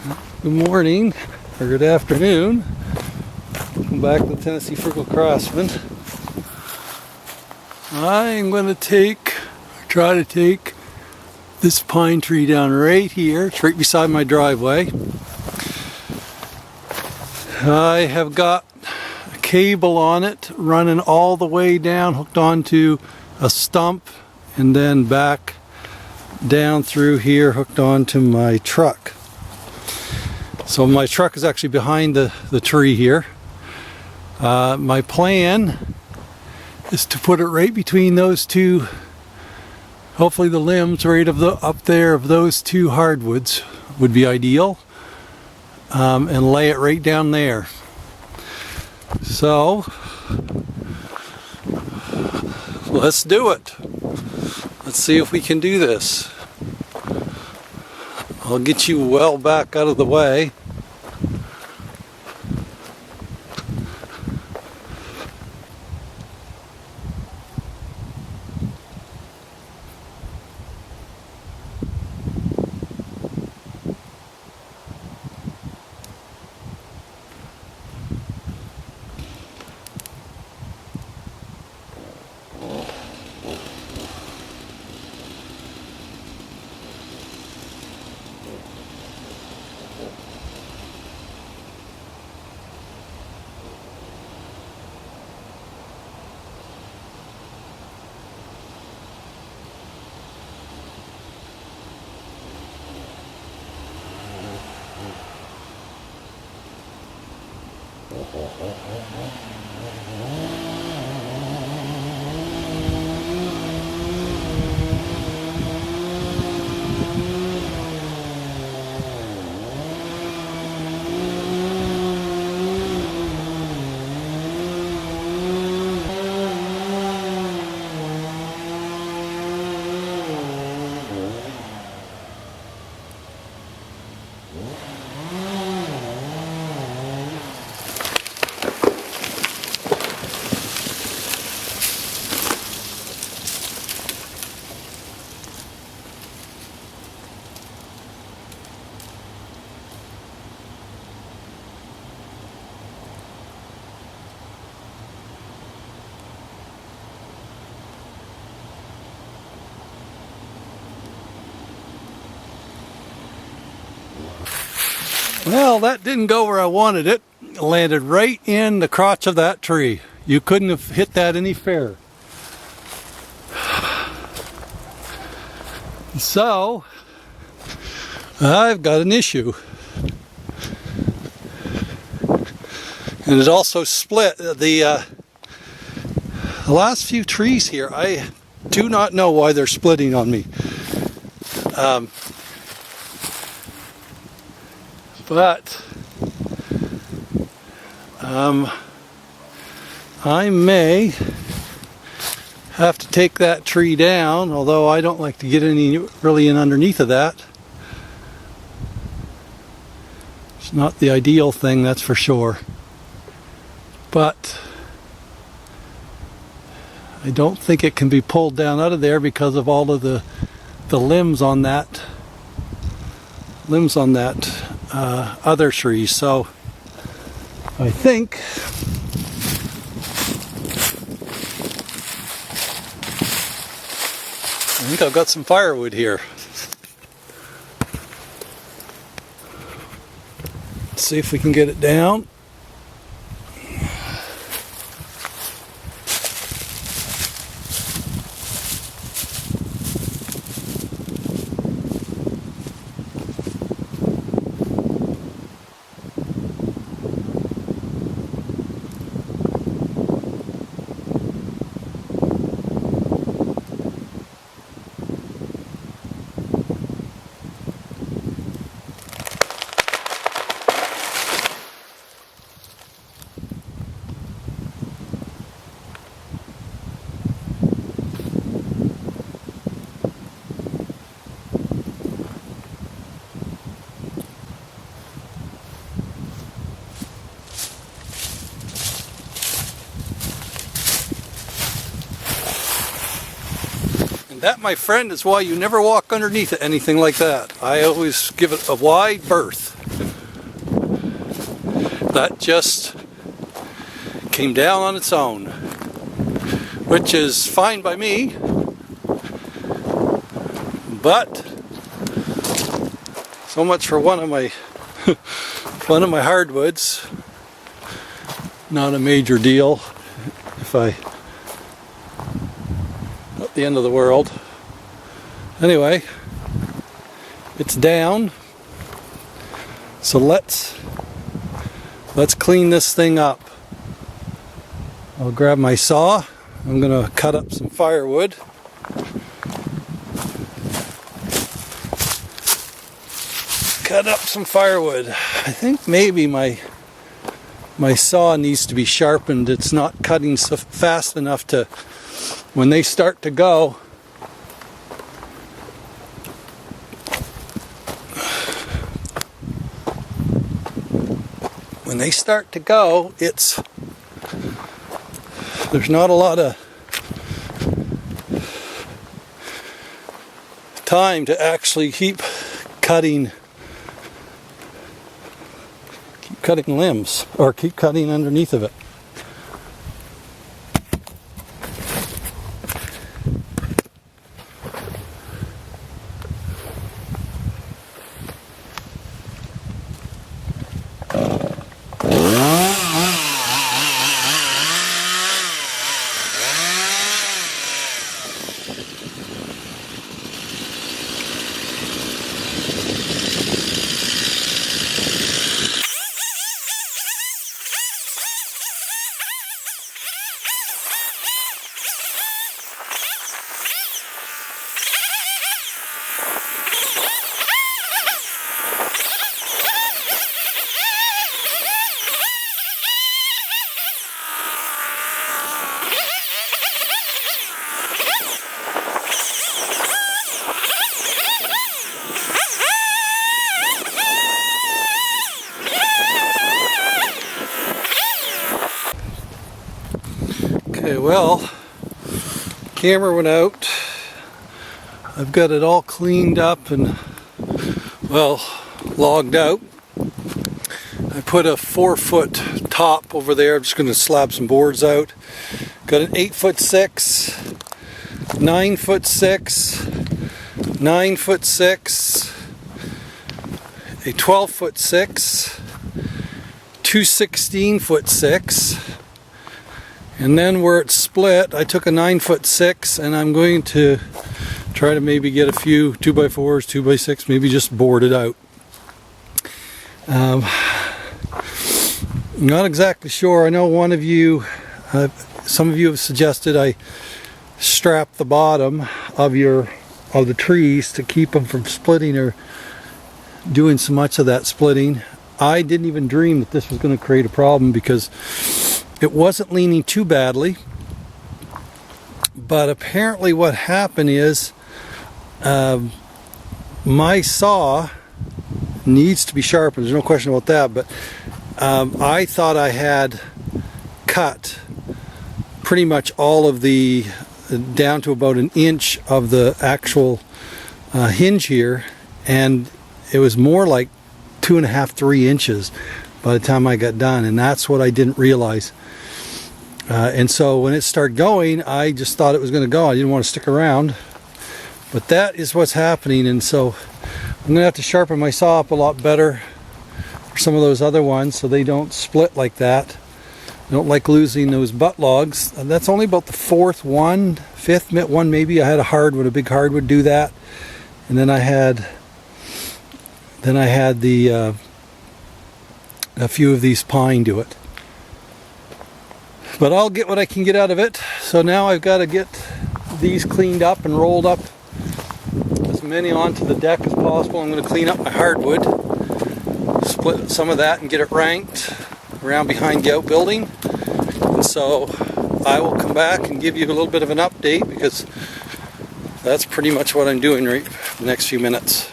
Good morning, or good afternoon. Welcome back to the Tennessee Frugal Craftsman. I'm going to try to take this pine tree down right here. It's right beside my driveway. I have got a cable on it running all the way down, hooked onto a stump, and then back down through here, hooked onto my truck. So my truck is actually behind the tree here. My plan is to put it right between those two, hopefully the limbs right up there of those two hardwoods would be ideal, and lay it right down there. So let's do it. Let's see if we can do this. I'll get you well back out of the way. Well, that didn't go where I wanted it. It landed right in the crotch of that tree. You couldn't have hit that any fairer. So, I've got an issue. And it also split the last few trees here. I do not know why they're splitting on me. But I may have to take that tree down, although I don't like to get really in underneath of that. It's not the ideal thing, that's for sure. But I don't think it can be pulled down out of there because of all of the limbs on that other tree. So I think I've got some firewood here. Let's see if we can get it down. And that, my friend, is why you never walk underneath anything like that. I always give it a wide berth. that just came down on its own, which is fine by me, but so much for one of my hardwoods. Not a major deal, if not the end of the world. Anyway, it's down, so let's clean this thing up. I'll grab my saw. I'm gonna cut up some firewood. I think maybe my saw needs to be sharpened. It's not cutting so fast enough to, when they start to go, there's not a lot of time to actually keep cutting limbs, or keep cutting underneath of it. Okay, well, camera went out. I've got it all cleaned up and, well, logged out. I put a 4-foot top over there. I'm just going to slab some boards out. Got an 8'6", 9'6", 9'6", a 12'6", 2 16'6", and then where it's split, I took a 9'6", and I'm going to try to maybe get a few 2x4s, 2x6, maybe just board it out. I'm not exactly sure. I know one of you, some of you have suggested I strap the bottom of the trees to keep them from splitting or doing so much of that splitting. I didn't even dream that this was going to create a problem because it wasn't leaning too badly, but apparently what happened is my saw needs to be sharpened. There's no question about that, but I thought I had cut pretty much all of the, down to about an inch of the actual hinge here, and it was more like 2.5, 3 inches by the time I got done, and that's what I didn't realize. And so when it started going, I just thought it was going to go. I didn't want to stick around, but that is what's happening. And so I'm going to have to sharpen my saw up a lot better for some of those other ones so they don't split like that. I don't like losing those butt logs. That's only about the fifth one maybe. I had a big hardwood do that, and then I had the a few of these pine do it. But I'll get what I can get out of it. So now I've got to get these cleaned up and rolled up, as many onto the deck as possible. I'm going to clean up my hardwood, split some of that and get it ranked around behind the outbuilding. And so I will come back and give you a little bit of an update, because that's pretty much what I'm doing right for the next few minutes.